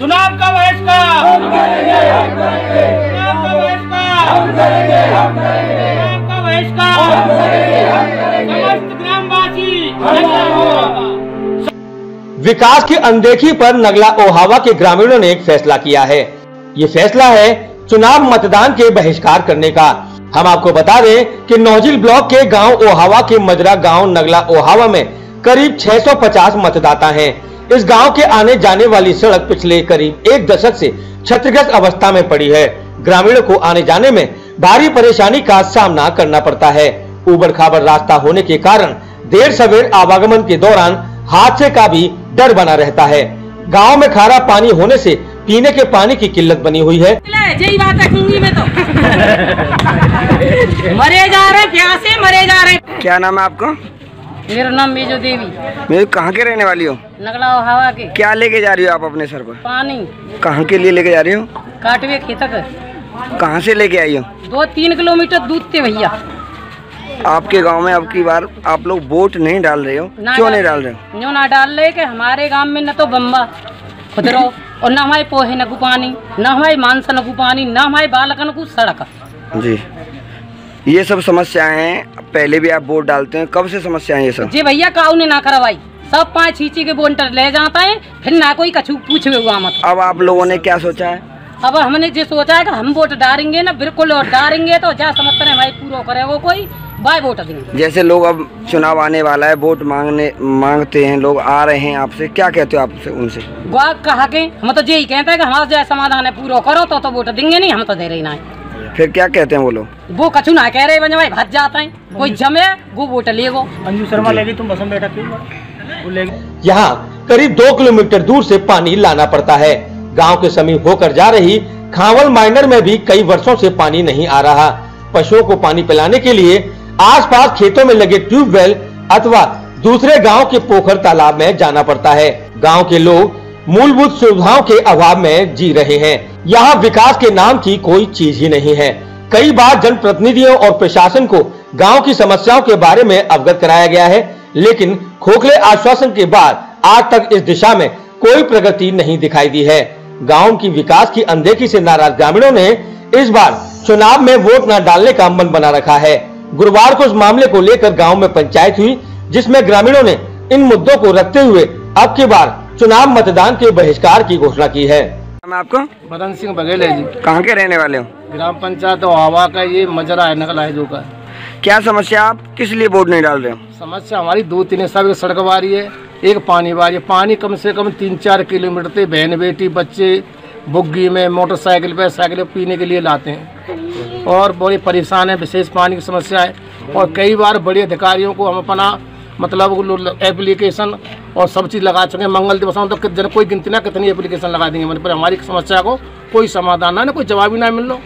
चुनाव का बहिष्कार, चुनाव का बहिष्कार, समस्त ग्रामवासी। विकास की अनदेखी पर नगला ओहावा के ग्रामीणों ने एक फैसला किया है। ये फैसला है चुनाव मतदान के बहिष्कार करने का। हम आपको बता दें कि नौजिल ब्लॉक के गांव ओहावा के मजरा गांव नगला ओहावा में करीब 650 मतदाता हैं। इस गांव के आने जाने वाली सड़क पिछले करीब एक दशक से क्षतिग्रस्त अवस्था में पड़ी है। ग्रामीणों को आने जाने में भारी परेशानी का सामना करना पड़ता है। उबड़ खाबड़ रास्ता होने के कारण देर सवेर आवागमन के दौरान हादसे का भी डर बना रहता है। गांव में खारा पानी होने से पीने के पानी की किल्लत बनी हुई है। यही बात है में तो मरे जा रहे, प्यासे मरे जा रहे। क्या नाम है आपका? मेरा नाम मेजो देवी। मेरे कहाँ के रहने वाली हो? नगला ओहावा के। क्या लेके जा रही हो आप अपने सर पर? पानी। कहाँ के लिए लेके जा रही हो? काटवे खेतक। कहाँ से लेके आई हो? 2-3 किलोमीटर दूर थे भैया। आपके गांव में अब की बार आप लोग वोट नहीं डाल रहे हो, क्यों नहीं डाल रहे हो? न्यू ना डाल रहे कि हमारे गांव में न तो बम्बा खुदरो और न हमारे पोहे न पानी, न हमारे मांस न पानी, न हमारे बालकन को सड़क। जी, ये सब समस्याएं हैं। पहले भी आप वोट डालते हैं, कब से समस्याएं ये सब? जी भैया, काऊ ने ना करवाई, सब 5 छींची के वोटर ले जाता है, फिर ना कोई कछु पूछे हुआ मत। अब आप लोगों ने क्या सोचा है? अब हमने जो सोचा है कि हम वोट डालेंगे ना, बिल्कुल और डालेंगे तो जा समझते हैं भाई पूरा करेगा कोई बाय वोट देंगे। जैसे लोग अब चुनाव आने वाला है, वोट मांगते हैं, लोग आ रहे हैं आपसे, क्या कहते हो आपसे उनसे? कहा के हम तो यही कहते हैं कि हमारा जो समाधान है पूरा करो तो वोट देंगे, नहीं हम तो दे रही ना। फिर क्या कहते हैं वो लोग? वो कछु ना कह रहे भाई भाग जाता है, कोई जमे वो वोट लेगो। अंजू शर्मा लेगी, तुम बसम बेटा क्यों? यहाँ करीब 2 किलोमीटर दूर से पानी लाना पड़ता है। गांव के समीप होकर जा रही खावल माइनर में भी कई वर्षों से पानी नहीं आ रहा। पशुओं को पानी पिलाने के लिए आसपास खेतों में लगे ट्यूबवेल अथवा दूसरे गांव के पोखर तालाब में जाना पड़ता है। गांव के लोग मूलभूत सुविधाओं के अभाव में जी रहे हैं। यहाँ विकास के नाम की कोई चीज ही नहीं है। कई बार जनप्रतिनिधियों और प्रशासन को गांव की समस्याओं के बारे में अवगत कराया गया है, लेकिन खोखले आश्वासन के बाद आज तक इस दिशा में कोई प्रगति नहीं दिखाई दी है। गांव की विकास की अनदेखी से नाराज ग्रामीणों ने इस बार चुनाव में वोट न डालने का मन बना रखा है। गुरुवार को इस मामले को लेकर गांव में पंचायत हुई, जिसमें ग्रामीणों ने इन मुद्दों को रखते हुए अब की बार चुनाव मतदान के बहिष्कार की घोषणा की है। आपको? मदन सिंह बघेल है जी। कहाँ के रहने वाले हो? ग्राम पंचायत ओहावा का, ये मजरा है नगला है जो का। क्या समस्या, आप किस लिए वोट नहीं डाल रहे हो? समस्या हमारी 2-3 सब सड़क बारी है, एक पानी बारी है। पानी कम से कम 3-4 किलोमीटर से बहन बेटी बच्चे बुग्गी में मोटरसाइकिल पे साइकिल पीने के लिए लाते हैं और बड़ी परेशान है। विशेष पानी की समस्या है और कई बार बड़े अधिकारियों को हम अपना मतलब एप्लीकेशन और सब चीज़ लगा चुके हैं। मंगल दिवस तो कोई गिनती ना कितनी एप्लीकेशन लगा देंगे, पर हमारी समस्या को कोई समाधान ना, कोई जवाब ही ना मिल लो।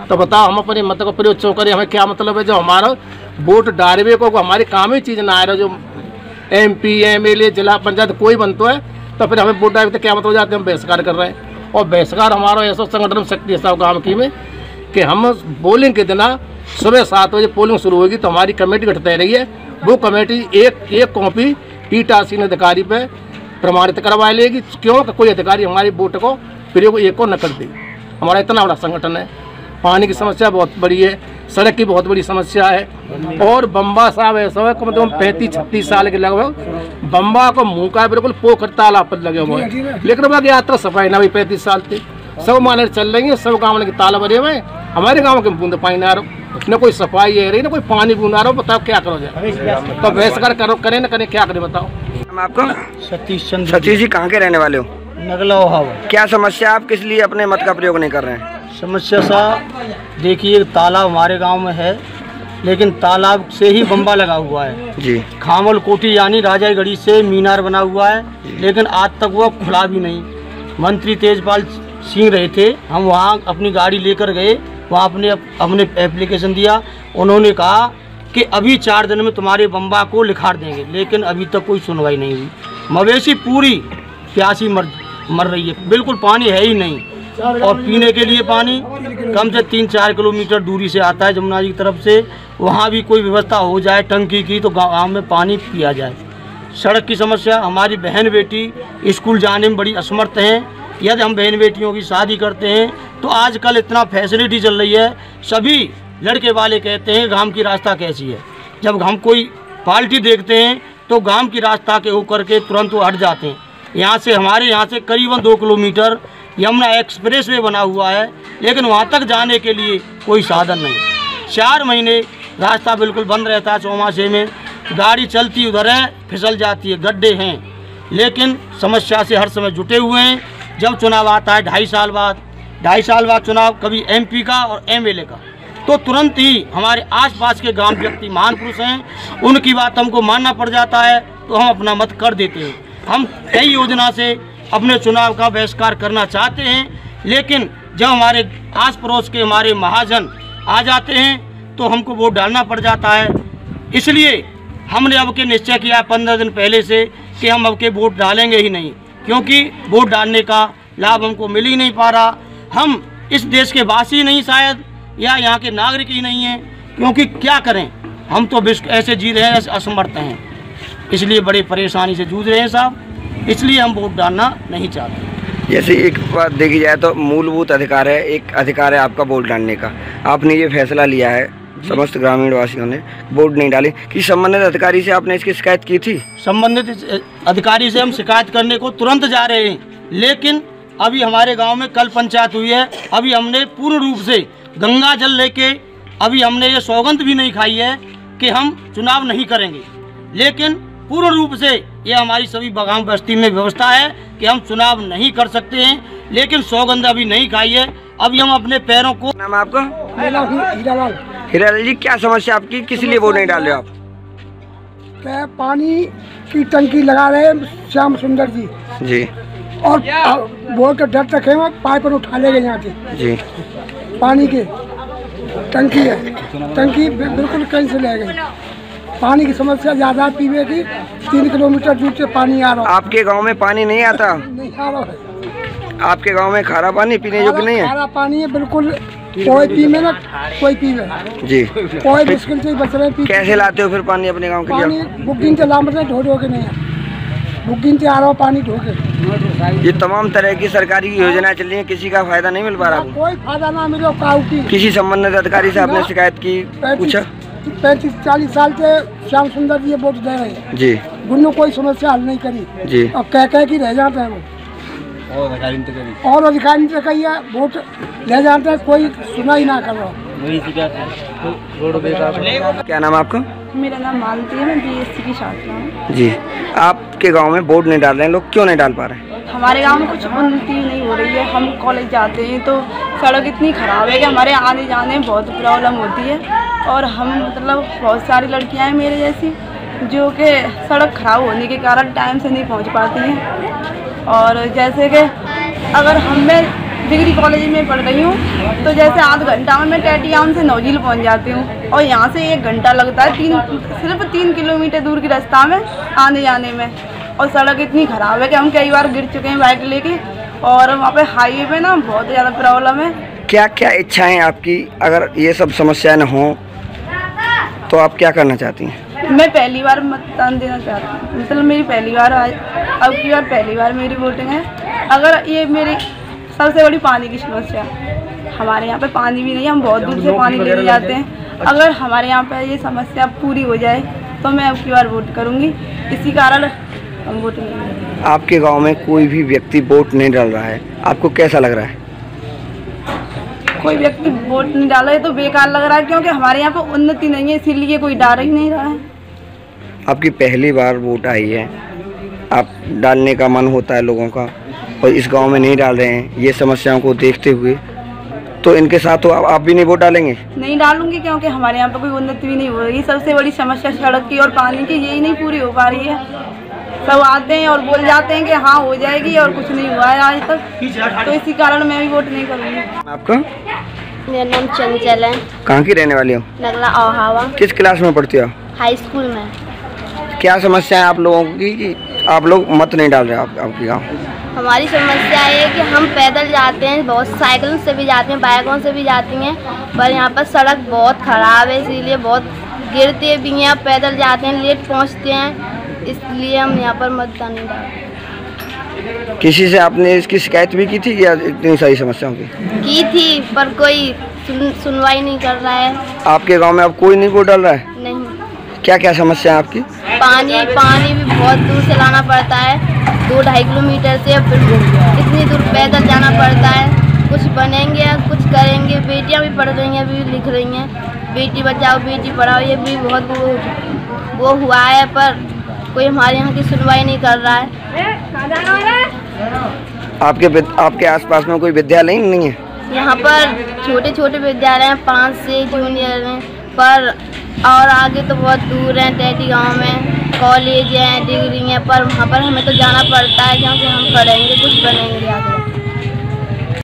तो बताओ हम अपने मत का प्रयोग करें, हमें क्या मतलब है? जो हमारा वोट डालवे को हमारी काम ही चीज़ ना आ रहा, जो MP MLA जिला पंचायत कोई बनता है तो फिर हमें वोट डाले तो क्या मतलब हो जाते हैं? हम बहिष्कार कर रहे हैं। और बहिष्कार हमारा ऐसा संगठन शक्ति साहब गाँव की में कि हम पोलिंग के दिन सुबह 7 बजे पोलिंग शुरू होगी तो हमारी कमेटी गठित रही है। वो कमेटी एक कॉपी पीठासीन अधिकारी पे प्रमाणित करवा लेगी, क्यों कि कोई अधिकारी हमारी वोट को प्रयोग एक को न कर दे। हमारा इतना बड़ा संगठन है। पानी की समस्या बहुत बड़ी है, सड़क की बहुत बड़ी समस्या है और बम्बा साहब ऐसा है कम से कम 35-36 साल के लगभग बम्बा को मुँह का बिल्कुल पोखर तालाब पर लगे हुए हैं, लेकिन वह यात्रा सफाई ना हुई 35 साल से। सब माने चल रही है, सब गाँव के ताल भरे हुए हैं, हमारे गाँव के बूंद पानी ना रहो, न कोई सफाई है रही, न कोई पानी बूंद आ रहा हो। बताओ क्या करो जाए? तो बहिष्कार करो, करें न करें, क्या करें बताओ? आपको? सतीश चंद्र। सतीश जी कहाँ के रहने वाले हो? नगला ओहावा। क्या समस्या, आप किस लिए अपने मत का प्रयोग नहीं कर रहे हैं? समस्या सा देखिए, तालाब हमारे गांव में है, लेकिन तालाब से ही बम्बा लगा हुआ है जी। खामल कोठी यानी राजागढ़ी से मीनार बना हुआ है, लेकिन आज तक वो खुला भी नहीं। मंत्री तेजपाल सिंह रहे थे, हम वहाँ अपनी गाड़ी लेकर गए, वहाँ अपने एप्लीकेशन दिया। उन्होंने कहा कि अभी 4 दिन में तुम्हारे बम्बा को लिखाड़ देंगे, लेकिन अभी तक कोई सुनवाई नहीं हुई। मवेशी पूरी प्यासी मर रही है, बिल्कुल पानी है ही नहीं और पीने के लिए पानी कम से 3-4 किलोमीटर दूरी से आता है जमुना जी की तरफ से। वहाँ भी कोई व्यवस्था हो जाए टंकी की तो गाँव में पानी पिया जाए। सड़क की समस्या, हमारी बहन बेटी स्कूल जाने में बड़ी असमर्थ हैं, यदि हम बहन बेटियों की शादी करते हैं तो आजकल इतना फैसिलिटी चल रही है, सभी लड़के वाले कहते हैं गांव की रास्ता कैसी है। जब हम कोई पार्टी देखते हैं तो गांव की रास्ता के होकर के तुरंत वो हट जाते हैं। यहाँ से हमारे यहाँ से करीबन 2 किलोमीटर यमुना एक्सप्रेस वे बना हुआ है, लेकिन वहाँ तक जाने के लिए कोई साधन नहीं। 4 महीने रास्ता बिल्कुल बंद रहता है। चौमासे में गाड़ी चलती उधर है, फिसल जाती है, गड्ढे हैं, लेकिन समस्या से हर समय जुटे हुए हैं। जब चुनाव आता है 2.5 साल बाद चुनाव, कभी MP का और MLA का, तो तुरंत ही हमारे आसपास के गांव व्यक्ति महान पुरुष हैं, उनकी बात हमको मानना पड़ जाता है, तो हम अपना मत कर देते हैं। हम कई योजना से अपने चुनाव का बहिष्कार करना चाहते हैं, लेकिन जब हमारे आस पड़ोस के हमारे महाजन आ जाते हैं तो हमको वोट डालना पड़ जाता है। इसलिए हमने अब के निश्चय किया 15 दिन पहले से कि हम अब के वोट डालेंगे ही नहीं, क्योंकि वोट डालने का लाभ हमको मिल ही नहीं पा रहा। हम इस देश के वासी नहीं शायद, या यहाँ के नागरिक ही नहीं हैं, क्योंकि क्या करें, हम तो विश्व ऐसे जी रहे हैं, असमर्थ हैं, इसलिए बड़ी परेशानी से जूझ रहे हैं साहब, इसलिए हम वोट डालना नहीं चाहते। जैसे एक बात देखी जाए तो मूलभूत अधिकार है, एक अधिकार है आपका वोट डालने का। आपने ये फैसला लिया है, समस्त ग्रामीण वासियों ने वोट नहीं डाले, कि संबंधित अधिकारी से आपने इसकी शिकायत की थी? संबंधित अधिकारी से हम शिकायत करने को तुरंत जा रहे हैं, लेकिन अभी हमारे गांव में कल पंचायत हुई है, अभी हमने पूर्ण रूप से गंगा जल लेके अभी हमने ये सौगंध भी नहीं खाई है कि हम चुनाव नहीं करेंगे, लेकिन पूर्ण रूप से ये हमारी सभी गाँव बस्ती में व्यवस्था है कि हम चुनाव नहीं कर सकते हैं, लेकिन सौगंध अभी नहीं खाई है। अभी हम अपने पैरों को। नाम आपका? हीरालाल जी, क्या समस्या आपकी, किस लिए वोट नहीं डाल रहे हो आप? क्या पानी की टंकी लगा रहे हैं श्याम सुंदर जी, और वोट का डर रखे हुए पाइप पर उठा ले गए यहाँ के जी। पानी की टंकी है, टंकी बिल्कुल कहीं से ले गई। पानी की समस्या ज़्यादा, पीने की 3 किलोमीटर दूर से पानी आ रहा है। आपके गांव में पानी नहीं आता? नहीं आ रहा है। आपके गांव में खारा पानी पीने योग्य नहीं है? खारा पानी है बिल्कुल, कोई पीवे ना कोई पीवे जी, कोई मुश्किल से बच रहे हैं। कैसे लाते हो फिर पानी अपने गांव के लिए? बुकिंग से लाम ढो ढो के नहीं है, बुकिंग से आ रहा हो पानी ढो के। ये तमाम तरह की सरकारी योजना चल रही है, किसी का फायदा नहीं मिल पा रहा? कोई फायदा ना मिले काऊ की। किसी संबंधित अधिकारी से आपने शिकायत की, पूछा? 35-40 साल से श्याम सुंदर जी वोट दे रहे हैं जी, उन्होंने कोई समस्या हल नहीं करी जी, और कह की रह जाते हैं वो, और अधिकारी ने कही है वोट ले जाते हैं, कोई सुना ही ना कर रहा। क्या नाम आपका? मेरा नाम मालती है, मैं BSc की छात्रा हूँ जी। आपके गांव में वोट नहीं डाल रहे हैं लोग, क्यों नहीं डाल पा रहे हैं? हमारे गांव में कुछ उन्नति नहीं हो रही है। हम कॉलेज जाते हैं तो सड़क इतनी ख़राब है कि हमारे आने जाने में बहुत प्रॉब्लम होती है, और हम मतलब बहुत सारी लड़कियां हैं मेरे जैसी जो कि सड़क ख़राब होने के कारण टाइम से नहीं पहुंच पाती हैं। और जैसे कि अगर मैं डिग्री कॉलेज में पढ़ रही हूँ तो जैसे आध घंटा में मैं टेटियाम से नौजील पहुँच जाती हूँ, और यहाँ से 1 घंटा लगता है सिर्फ 3 किलोमीटर दूर की रास्ता में आने जाने में। और सड़क इतनी ख़राब है कि हम कई बार गिर चुके हैं बाइक लेके, और वहाँ पे हाईवे पे ना बहुत ज़्यादा प्रॉब्लम है। क्या क्या इच्छाएं आपकी, अगर ये सब समस्याएं न हों तो आप क्या करना चाहती हैं? मैं पहली बार मतदान देना चाहती हूँ, मतलब मेरी पहली बार अब की बार पहली बार मेरी वोटिंग है। अगर ये मेरी सबसे बड़ी पानी की समस्या, हमारे यहाँ पे पानी भी नहीं है, हम बहुत दूर से पानी लेने जाते हैं। अगर हमारे यहाँ पे ये समस्या पूरी हो जाए तो मैं अब की बार वोट करूँगी, इसी कारण हम वोट नहीं देंगे। आपके गांव में कोई भी व्यक्ति वोट नहीं डाल रहा है, आपको कैसा लग रहा है? कोई व्यक्ति वोट नहीं डाला है तो बेकार लग रहा है, क्योंकि हमारे यहाँ पे उन्नति नहीं है, इसीलिए कोई डाल ही नहीं रहा है। आपकी पहली बार वोट आई है, आप डालने का मन होता है लोगों का, और इस गांव में नहीं डाल रहे हैं, ये समस्याओं को देखते हुए तो इनके साथ तो आप भी नहीं वोट डालेंगे? नहीं डालूंगी, क्योंकि हमारे यहाँ पे कोई उन्नति भी नहीं हो रही। सबसे बड़ी समस्या सड़क की और पानी की, यही नहीं पूरी हो पा रही है। सब आते हैं और बोल जाते हैं कि हाँ हो जाएगी, और कुछ नहीं हुआ है आज तक, तो इसी कारण मैं भी वोट नहीं करूँगी। आपका? मेरा नाम चंचल है। कहाँ की रहने वाली हो? नगला ओहावा। किस क्लास में पढ़ती हो? हाई स्कूल में। क्या समस्या है आप लोगों की कि आप लोग मत नहीं डाल रहे आपके गाँव? हमारी समस्या है कि हम पैदल जाते हैं, बहुत साइकिल से भी जाते हैं, बाइकों से भी जाती हैं, पर यहाँ पर सड़क बहुत ख़राब है, इसीलिए बहुत गिरते भी हैं, पैदल जाते हैं, लेट पहुँचते हैं, इसलिए हम यहाँ पर मतदान नहीं डालते। किसी से आपने इसकी शिकायत भी की थी या इतनी सारी समस्याओं की थी, पर कोई सुनवाई नहीं कर रहा है। आपके गांव में अब कोई नहीं वोट डाल रहा है? नहीं। क्या क्या समस्या है आपकी? पानी भी बहुत दूर से लाना पड़ता है, 2-2.5 किलोमीटर से इतनी दूर पैदल जाना पड़ता है। कुछ बनेंगे, कुछ करेंगे। बेटियां भी पढ़ रही हैं, अभी लिख रही हैं, बेटी बचाओ बेटी पढ़ाओ, ये भी बहुत वो हुआ है, पर कोई हमारे यहाँ की सुनवाई नहीं कर रहा है। आपके आसपास में कोई विद्यालय नहीं है? यहाँ पर छोटे छोटे विद्यालय हैं, 5 से जूनियर हैं, पर और आगे तो बहुत दूर हैं। टेटी गांव में कॉलेज हैं, डिग्री हैं, पर वहाँ पर हमें तो जाना पड़ता है क्योंकि हम पढ़ेंगे, कुछ बनेंगे आगे।